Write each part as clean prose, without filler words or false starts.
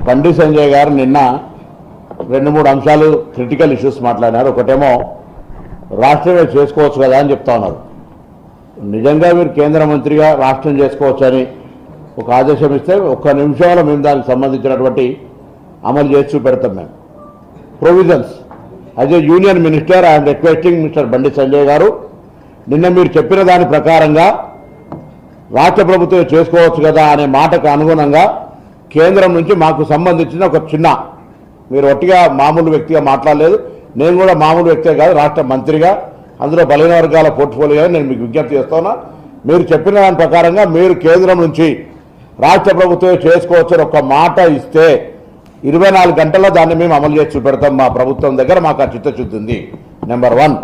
బండి సంజయ్ గారు నిన్న 2-3 అంశాలు క్రిటికల్ ఇష్యూస్ మాట్లాడినారు. ఒకటేమో రాష్ట్రమే చేసుకోవచ్చు కదా అని చెప్తా ఉన్నారు. నిజంగా మీరు కేంద్ర మంత్రిగా రాష్ట్రం చేసుకోవచ్చు అని ఒక ఆదేశం ఇస్తే 1 నిమిషంలో మేము దానికి సంబంధించినటువంటి అమలు చేసి చూపెడతాం. మేము provisions as A union minister I'm requesting mister Bandi Sanjay గారు, నిన్న మీరు చెప్పిన దాని ప్రకారంగా రాష్ట్ర ప్రభుత్వం చేసుకోవచ్చు కదా అనే మాటకు అనుగుణంగా కేంద్రం నుంచి మాకు సంబంధించిన ఒక చిన్న, మీరు ఒట్టిగా మామూలు వ్యక్తిగా మాట్లాడలేదు, నేను కూడా మామూలు వ్యక్తే కాదు, రాష్ట్ర మంత్రిగా అందులో బలహీన వర్గాల పోర్ట్ఫోలియో నేను మీకు విజ్ఞప్తి చేస్తున్నా. మీరు చెప్పిన దాని ప్రకారంగా మీరు కేంద్రం నుంచి రాష్ట్ర ప్రభుత్వం చేసుకోవచ్చని ఒక మాట ఇస్తే 24 గంటల్లో దాన్ని మేము అమలు చేసి చూపెడతాం. మా ప్రభుత్వం దగ్గర మాకు ఆ చిత్తశుద్ధి ఉంది. నెంబర్ 1,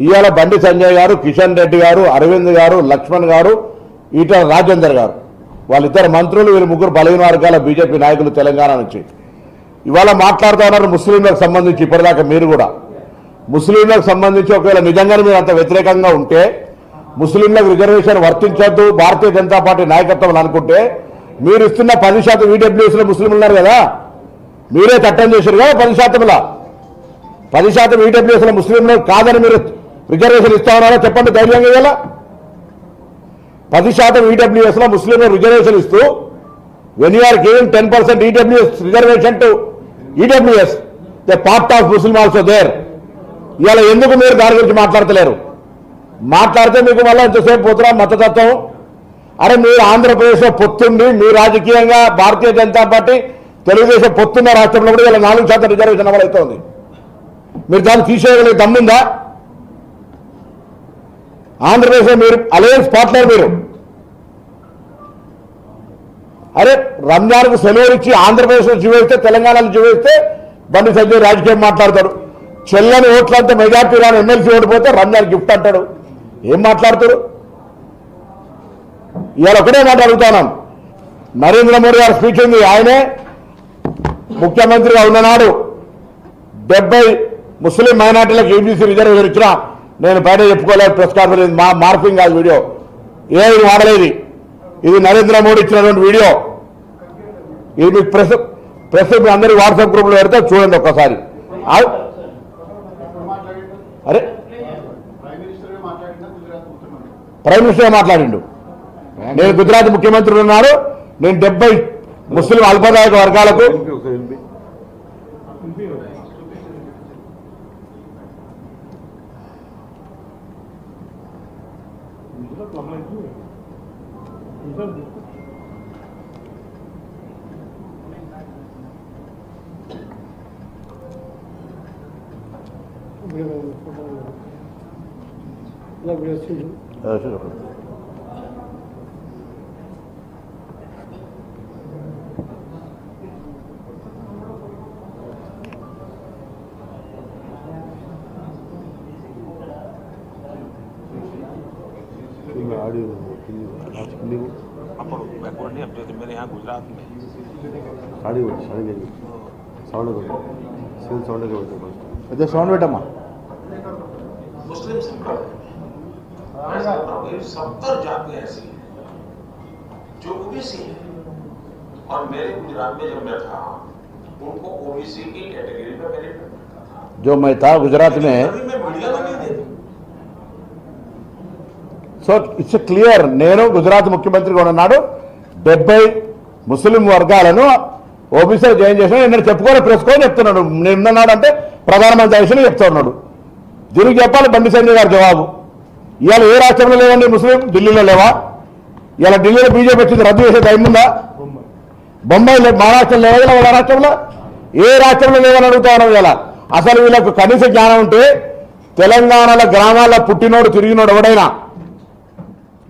ఇవాళ బండి సంజయ్ గారు, కిషన్ రెడ్డి గారు, అరవింద్ గారు, లక్ష్మణ్ గారు, ఈటల రాజేందర్ గారు, వాళ్ళిద్దరు మంత్రులు, వీళ్ళు ముగ్గురు బలహీన వర్గాల బీజేపీ నాయకులు తెలంగాణ నుంచి ఇవాళ మాట్లాడుతూ ఉన్నారు. ముస్లింలకు సంబంధించి ఇప్పటిదాకా మీరు కూడా ముస్లింలకు సంబంధించి ఒకవేళ నిజంగానే మీరు అంత వ్యతిరేకంగా ఉంటే, ముస్లింలకు రిజర్వేషన్ వర్తించొద్దు భారతీయ జనతా పార్టీ నాయకత్వం అనుకుంటే, మీరు ఇస్తున్న 10% ఈడబ్ల్యూఎస్లో ముస్లింలు ఉన్నారు కదా, మీరే చట్టం చేశారు కదా 10%లో 10% ఈడబ్ల్యూఎస్లో ముస్లింలు కాదని మీరు రిజర్వేషన్ ఇస్తా ఉన్నారో చెప్పండి ధైర్యంగా. ఇవాళ 10% ఈడబ్ల్యూఎస్లో ముస్లింలు రిజర్వేషన్ ఇస్తూ, when you are giving 10% EWS reservation to EWS, the part of Muslim also there. ఇవాళ ఎందుకు మీరు దాని గురించి మాట్లాడతలేరు? మాట్లాడితే మీకు మళ్ళీ ఎంతసేపు పోతున్నా మతతత్వం. అరే మీరు ఆంధ్రప్రదేశ్లో పొత్తుంది, మీ రాజకీయంగా భారతీయ జనతా పార్టీ తెలుగుదేశం పొత్తున్న రాష్ట్రంలో కూడా ఇలా 4% రిజర్వేషన్ అమలవుతోంది. మీరు దాన్ని తీసేయగలిగే దమ్ముందా? ఆంధ్రప్రదేశ్లో మీరు అలయన్స్ పార్ట్నర్ మీరు. అరే రంజాన్కు సెలవులు ఇచ్చి ఆంధ్రప్రదేశ్లో జీవిస్తే, తెలంగాణలో జీవిస్తే బండి సంజయ్ రాజకీయం మాట్లాడతాడు. చెల్లని ఓట్లంతా మెజార్టీ రాని ఎమ్మెల్సీ ఓడిపోతే రంజాన్ గిఫ్ట్ అంటాడు. ఏం మాట్లాడతాడు? ఇవాళ ఒకటే మాట అడుగుతున్నాం. నరేంద్ర మోడీ గారి స్పీచ్ ఉంది, ఆయనే ముఖ్యమంత్రిగా ఉన్ననాడు 70 ముస్లిం మైనార్టీలకు ఏబీసీ రిజర్వేషన్ ఇచ్చినా నేను బయట చెప్పుకోలేదు, ప్రెస్ కాన్ఫరెన్స్ మార్పింగ్ కాదు, వీడియో ఏది వాడలేదు. ఇది నరేంద్ర మోడీ ఇచ్చినటువంటి వీడియో. ఇది మీకు ప్రెస్ మీ అందరి వాట్సాప్ గ్రూప్లో పెడితే చూడండి ఒక్కసారి. అరే ప్రైమ్ మినిస్టర్ మాట్లాడిండు, నేను గుజరాత్ ముఖ్యమంత్రి ఉన్నారు, నేను 70 ముస్లిం అల్పదాయక వర్గాలకు मेरे यहाँ गुजरात में సౌండ్ పెట్టమ్మా. मुस्लिम 70 जातियां ऐसी हैं जो ओबीसी है, और मेरे गुजरात में जब मैं था उनको ओबीसी की कैटेगरी में मेरे जो मैं था गुजरात में, సో ఇట్స్ క్లియర్. నేను గుజరాత్ ముఖ్యమంత్రిగా ఉన్నాడు, 70 ముస్లిం వర్గాలను ఓబీసీలో జాయిన్ చేసిన, నేను చెప్పుకొని ప్రెస్కొని చెప్తున్నాడు. నేను ఉన్నాడు అంటే ప్రధానమంత్రి విషయం చెప్తా ఉన్నాడు. దీనికి చెప్పాలి బండి సంజయ్ గారు జవాబు. ఇవాళ ఏ రాష్ట్రంలో లేవండి ముస్లిం? ఢిల్లీలో లేవా? ఇవాళ ఢిల్లీలో బీజేపీ వచ్చింది, రద్దు చేసే టైం ఉందా? బొంబాయిలో, మహారాష్ట్రలో లేవా? వాళ్ళ రాష్ట్రంలో ఏ రాష్ట్రంలో లేవని అడుగుతా ఉన్నాం. ఇవాళ అసలు వీళ్ళకు కనీస జ్ఞానం ఉంటే తెలంగాణలో గ్రామాల్లో పుట్టినోడు తిరిగినోడు ఎవడైనా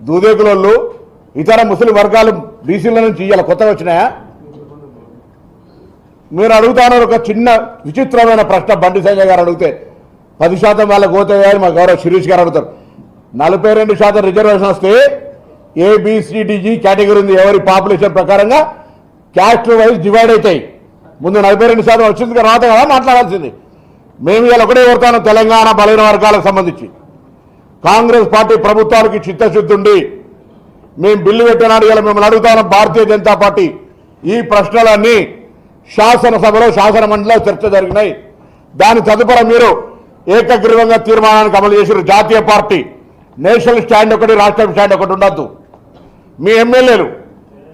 దూదేకులోళ్ళు ఇతర ముస్లిం వర్గాలు బీసీల నుంచి ఇవాళ కొత్తగా వచ్చినాయా? మీరు అడుగుతాను ఒక చిన్న విచిత్రమైన ప్రశ్న. బండి సంజయ్ గారు అడిగితే 10% వాళ్ళకి పోతాయని మా గౌరవ శిరీష్ గారు అడుగుతారు. 42% రిజర్వేషన్ వస్తే ఏబిసిడిజి కేటగిరీ ఉంది, ఎవరి పాపులేషన్ ప్రకారంగా క్యాస్ట్ వైజ్ డివైడ్ అవుతాయి. ముందు 42% వచ్చింది, తర్వాత కదా మాట్లాడాల్సింది. మేము ఇవాళ ఒకటే కోరుతాను, తెలంగాణ బలహీన వర్గాలకు సంబంధించి కాంగ్రెస్ పార్టీ ప్రభుత్వానికి చిత్తశుద్ధి ఉండి మేము బిల్లు పెట్టినాడు. ఇలా మిమ్మల్ని అడుగుతాను, భారతీయ జనతా పార్టీ ఈ ప్రశ్నలన్నీ శాసనసభలో శాసన మండలిలో చర్చ జరిగినాయి. దాని తదుపరి మీరు ఏకగ్రీవంగా తీర్మానానికి అమలు చేసిన జాతీయ పార్టీ నేషనల్ స్టాండ్ ఒకటి, రాష్ట్ర స్టాండ్ ఒకటి ఉండద్దు. మీ ఎమ్మెల్యేలు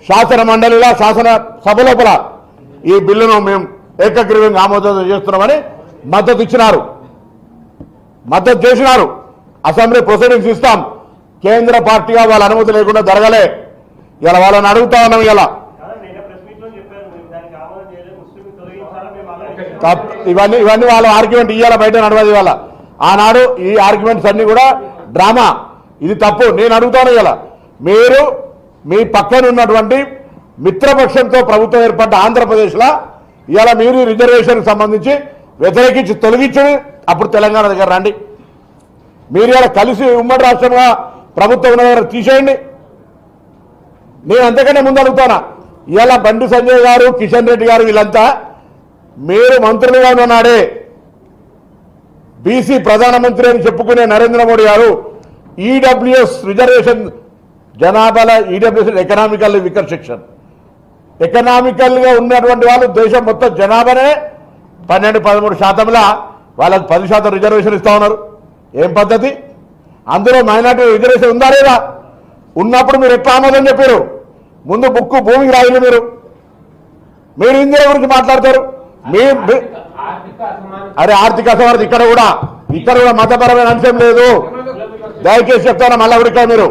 శాసన మండలిలో శాసన సభ లోపల ఈ బిల్లును మేము ఏకగ్రీవంగా ఆమోదం చేస్తున్నామని మద్దతు చేసినారు. అసెంబ్లీ ప్రొసీడింగ్స్ ఇస్తాం. కేంద్ర పార్టీగా వాళ్ళ అనుమతి లేకుండా జరగలే. ఇలా వాళ్ళని అడుగుతా ఉన్నాం. ఇలా ఇవన్నీ వాళ్ళ ఆర్గ్యుమెంట్ ఇవాళ బయట నడవదు. ఇవాళ ఆనాడు ఈ ఆర్గ్యుమెంట్స్ అన్ని కూడా డ్రామా. ఇది తప్పు. నేను అడుగుతాను, ఇలా మీరు మీ పక్కన ఉన్నటువంటి మిత్రపక్షంతో ప్రభుత్వం ఏర్పడ్డ ఆంధ్రప్రదేశ్లో ఇలా మీరు రిజర్వేషన్కి సంబంధించి వ్యతిరేకించి తొలగించండి, అప్పుడు తెలంగాణ దగ్గర రండి. మీరు ఇలా కలిసి ఉమ్మడి రాష్ట్రంగా ప్రభుత్వం ఉన్న దగ్గర తీసేయండి. నేను అంతకంటే ముందు అడుగుతానా, ఇలా బండి సంజయ్ గారు, కిషన్ రెడ్డి గారు వీళ్ళంతా మీరు మంత్రులుగా ఉన్నాడే బీసీ ప్రధానమంత్రి అని చెప్పుకునే నరేంద్ర మోడీ గారు ఈడబ్ల్యూఎస్ రిజర్వేషన్ జనాభాల ఈడబ్ల్యూఎస్ ఎకనామికల్ వీకర్ సెక్షన్, ఎకనామికల్గా ఉన్నటువంటి వాళ్ళు దేశం మొత్తం జనాభానే 12-13% వాళ్ళకి 10% రిజర్వేషన్ ఇస్తా ఉన్నారు. ఏం పద్ధతి? అందులో మైనార్టీ రిజర్వేషన్ ఉందా లేదా? ఉన్నప్పుడు మీరు ఎట్లా ఆమోదం చెప్పారు? ముందు బుక్కు భూమికి రాయిలు. మీరు ఇందిరా గురించి మాట్లాడతారు. అరే ఆర్థిక అసమర్థత ఇక్కడ కూడా మతపరమైన అంశం లేదు. దయచేసి చెప్తాను మళ్ళా కూడా మీరు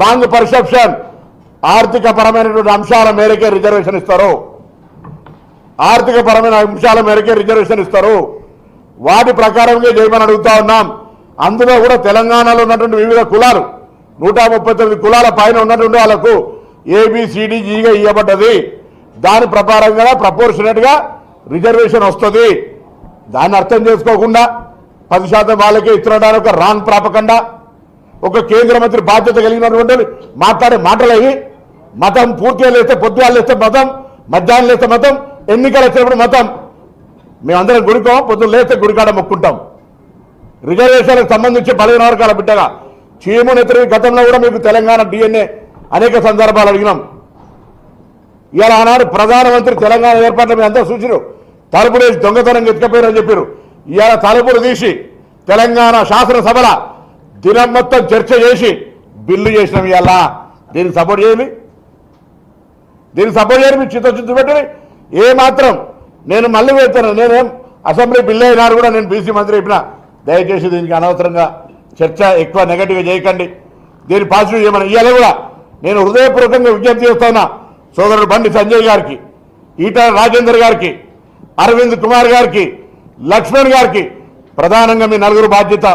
రాంగ్ పర్సెప్షన్. ఆర్థిక పరమైనటువంటి అంశాల మేరకే రిజర్వేషన్ ఇస్తారు. ఆర్థిక పరమైన అంశాల మేరకే రిజర్వేషన్ ఇస్తారు. వాటి ప్రకారంగా చేయమని అడుగుతా ఉన్నాం. అందులో కూడా తెలంగాణలో ఉన్నటువంటి వివిధ కులాలు 139 కులాల పైన ఉన్నటువంటి వాళ్ళకు ABCDGగా ఇవ్వబడ్డది. దాని ప్రకారంగా ప్రపోర్షనేట్గా రిజర్వేషన్ వస్తుంది. దాన్ని అర్థం చేసుకోకుండా 10% వాళ్ళకే ఇస్తున్నడానికి ఒక రాంగ్ ప్రాపకండా. ఒక కేంద్ర మంత్రి బాధ్యత కలిగినటువంటి మాట్లాడే మాటలవి. మతం పూర్తిగా లేస్తే పొద్దుగాలు లేస్తే మతం, మధ్యాహ్నం లేస్తే మతం, ఎన్నికలు వచ్చినప్పుడు మతం. మేమందరం గుడికోం, పొద్దున్న లేస్తే గుడికాడ మొక్కుంటాం. రిజర్వేషన్లకు సంబంధించి 15 వర్గాల బిడ్డగా చీమునెత్తిరి గతంలో కూడా మీకు తెలంగాణ DNA అనేక సందర్భాలు అడిగినాం. ఇలా ఆనాడు ప్రధానమంత్రి తెలంగాణ ఏర్పాట్లు మీ అంతా సూచనలు తలుపులు వేసి దొంగతనం ఎత్తుకపోయారని చెప్పారు. ఇవాళ తలుపులు తీసి తెలంగాణ శాసనసభల దినం మొత్తం చర్చ చేసి బిల్లు చేసినాం. ఇవాళ దీనికి సపోర్ట్ చేయాలి, మీరు చిత్తశుద్ధి పెట్టండి. ఏమాత్రం నేను మళ్ళీ పెడతాను. నేనేం అసెంబ్లీ బిల్లు అయినారు కూడా నేను BC మంత్రి చెప్పిన, దయచేసి దీనికి అనవసరంగా చర్చ ఎక్కువ నెగటివ్గా చేయకండి, దీన్ని పాజిటివ్ చేయమని. ఇవాళ కూడా నేను హృదయపూర్వకంగా విజ్ఞప్తి చేస్తున్నా సోదరుడు బండి సంజయ్ గారికి, ఈటల రాజేందర్ గారికి, అరవింద్ కుమార్ గారికి, లక్ష్మణ్ గారికి ప్రధానంగా మీ నలుగురు బాధ్యత.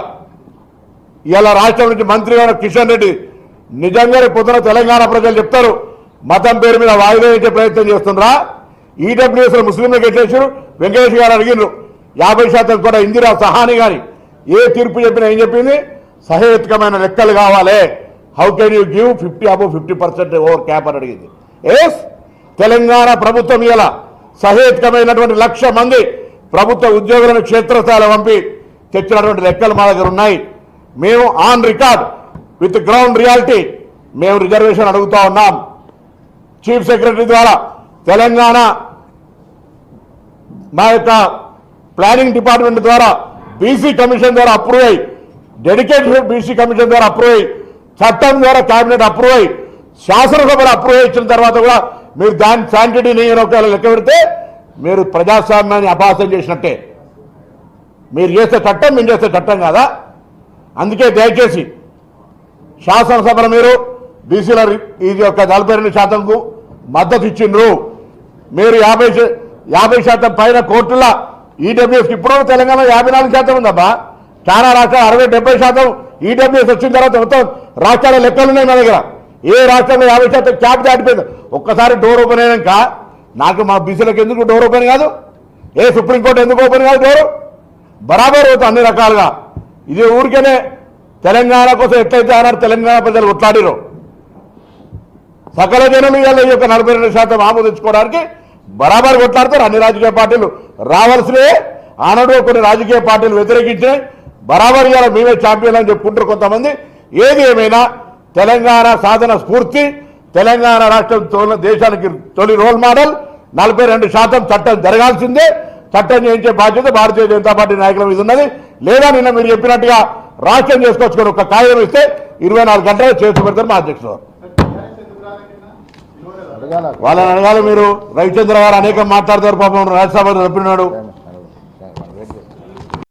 ఇలా రాష్ట్రం నుంచి మంత్రిగా కిషన్ రెడ్డి నిజంగానే పొద్దున తెలంగాణ ప్రజలు చెప్తారు మతం పేరు మీద వాయిదా వేసే ప్రయత్నం చేస్తున్నారా? ఈడబ్ల్యూఎస్లో ముస్లింలకు ఎట్లేసారు? వెంకటేష్ గారు అడిగినారు 50% కూడా. ఇందిరా సహాని గాని ఏ తీర్పు చెప్పినా ఏం చెప్పింది? సహేతుకమైన లెక్కలు కావాలి. How can you give 50% over cap అని అడిగింది. తెలంగాణ ప్రభుత్వం ఇలా సహేతుకమైనటువంటి 1,00,000 మంది ప్రభుత్వ ఉద్యోగులను క్షేత్రస్థాయిలో పంపి తెచ్చినటువంటి లెక్కలు మా దగ్గర ఉన్నాయి. మేము on record with ground reality మేము రిజర్వేషన్ అడుగుతా ఉన్నాం. చీఫ్ సెక్రటరీ ద్వారా తెలంగాణ మా యొక్క ప్లానింగ్ డిపార్ట్మెంట్ ద్వారా BC కమిషన్ ద్వారా అప్రూవ్ అయ్యి, డెడికేటెడ్ BC కమిషన్ ద్వారా అప్రూవ్ అయ్యి, చట్టం ద్వారా కేబినెట్ అప్రూవ్ అయ్యి, శాసనసభలో అప్రూవ్ ఇచ్చిన తర్వాత కూడా మీరు దాని శాంటిటీ ఒకవేళ లెక్క పెడితే మీరు ప్రజాస్వామ్యాన్ని అపహాస్యం చేసినట్టే. మీరు చేస్తే చట్టం, మేము చేస్తే చట్టం కాదా? అందుకే దయచేసి శాసనసభలో మీరు BCల ఇది యొక్క 42%కు మద్దతు ఇచ్చిండ్రు. మీరు 50% పైన కోర్టుల ఈడబ్ల్యూఎస్కి ఇప్పుడు తెలంగాణ 54% ఉందబ్బా. చాలా రాష్ట్రాలు 60-70% ఈడబ్ల్యూఎస్ వచ్చిన తర్వాత మొత్తం రాష్ట్రాల లెక్కలు ఉన్నాయి మా దగ్గర. ఏ రాష్ట్రంలో 50% క్యాప్ దాటిపోయింది. ఒక్కసారి డోర్ ఓపెన్ అయినాక నాకు మా BCలకు ఎందుకు డోర్ ఓపెన్ కాదు? ఏ సుప్రీంకోర్టు ఎందుకు ఓపెన్ కాదు డోరు? బరాబర్ అవుతుంది అన్ని రకాలుగా. ఇది ఊరికేనే తెలంగాణ కోసం ఎట్లయితే అన్నారు తెలంగాణ ప్రజలు కొట్లాడిరో సకల జనులు ఇవాళ ఈ యొక్క 42% ఆమోదించుకోవడానికి బరాబర్ కొట్లాడతారు. అన్ని రాజకీయ పార్టీలు రావాల్సినే. ఆనాడు కొన్ని రాజకీయ పార్టీలు వ్యతిరేకించినాయి. బరాబర్ ఇవాళ మేమే ఛాంపియన్ అని చెప్పుకుంటారు కొంతమంది. ఏది ఏమైనా తెలంగాణ సాధన స్ఫూర్తి, తెలంగాణ రాష్ట్రం దేశానికి తొలి రోల్ మోడల్ 42% చట్టం జరగాల్సిందే. చట్టం చేయించే బాధ్యత భారతీయ జనతా పార్టీ నాయకుల మీద ఉన్నది. లేదా నిన్న మీరు చెప్పినట్టుగా రాష్ట్రం చేసుకోవచ్చుకొని ఒక కాగితం ఇస్తే 24 గంటలు చేసి పెడతారు మా అధ్యక్షుడు. వాళ్ళని అడగాలి మీరు. రవిచంద్ర గారు అనేకం మాట్లాడతారు, పాపం రాజ్యసభలో చెప్పినాడు.